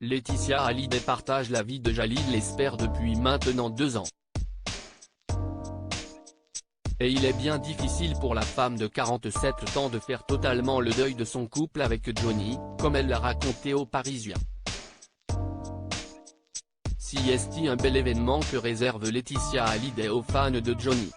Laetitia Hallyday partage la vie de Jalil Lesper depuis maintenant 2 ans. Et il est bien difficile pour la femme de 47 ans de faire totalement le deuil de son couple avec Johnny, comme elle l'a raconté aux Parisiens. Si est-il un bel événement que réserve Laetitia Hallyday aux fans de Johnny.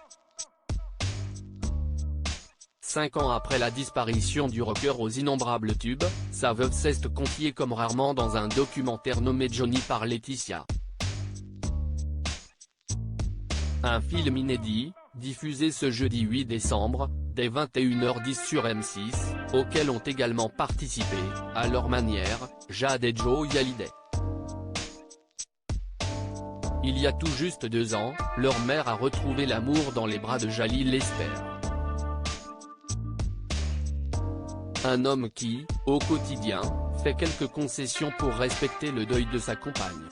5 ans après la disparition du rocker aux innombrables tubes, sa veuve s'est confiée comme rarement dans un documentaire nommé Johnny par Laetitia. Un film inédit, diffusé ce jeudi 8 décembre, dès 21h10 sur M6, auquel ont également participé, à leur manière, Jade et Joey Hallyday. Il y a tout juste 2 ans, leur mère a retrouvé l'amour dans les bras de Jalil Lesper. Un homme qui, au quotidien, fait quelques concessions pour respecter le deuil de sa compagne.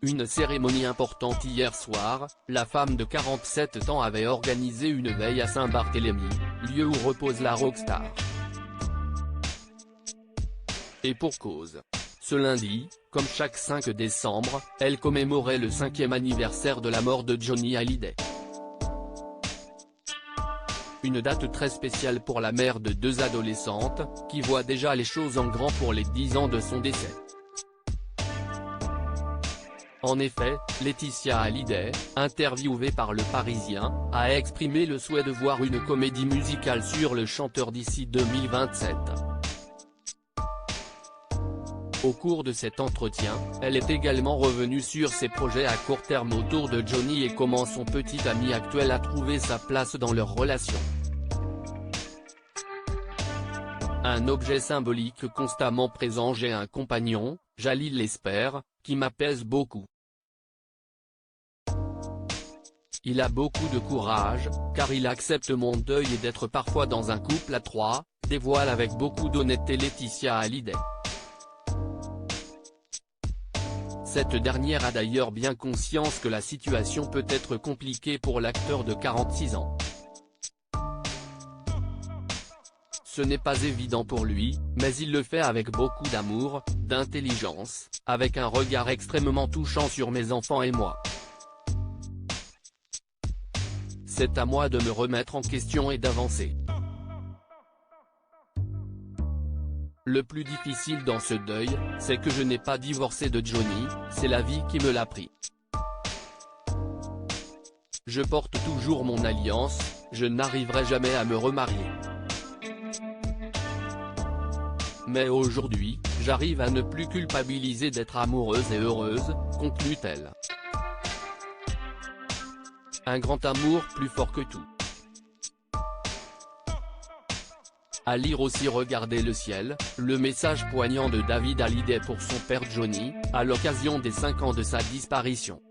Une cérémonie importante hier soir, la femme de 47 ans avait organisé une veille à Saint-Barthélemy, lieu où repose la rockstar. Et pour cause. Ce lundi, comme chaque 5 décembre, elle commémorait le 5e anniversaire de la mort de Johnny Hallyday. Une date très spéciale pour la mère de 2 adolescentes, qui voit déjà les choses en grand pour les 10 ans de son décès. En effet, Laetitia Hallyday, interviewée par Le Parisien, a exprimé le souhait de voir une comédie musicale sur le chanteur d'ici 2027. Au cours de cet entretien, elle est également revenue sur ses projets à court terme autour de Johnny et comment son petit ami actuel a trouvé sa place dans leur relation. Un objet symbolique constamment présent, j'ai un compagnon, Jalil Lesper, qui m'apaise beaucoup. Il a beaucoup de courage, car il accepte mon deuil et d'être parfois dans un couple à 3, dévoile avec beaucoup d'honnêteté Laetitia Hallyday. Cette dernière a d'ailleurs bien conscience que la situation peut être compliquée pour l'acteur de 46 ans. Ce n'est pas évident pour lui, mais il le fait avec beaucoup d'amour, d'intelligence, avec un regard extrêmement touchant sur mes enfants et moi. C'est à moi de me remettre en question et d'avancer. Le plus difficile dans ce deuil, c'est que je n'ai pas divorcé de Johnny, c'est la vie qui me l'a pris. Je porte toujours mon alliance, je n'arriverai jamais à me remarier. Mais aujourd'hui, j'arrive à ne plus culpabiliser d'être amoureuse et heureuse, conclut-elle. Un grand amour plus fort que tout. À lire aussi Regardez le ciel, le message poignant de David Hallyday pour son père Johnny, à l'occasion des 5 ans de sa disparition.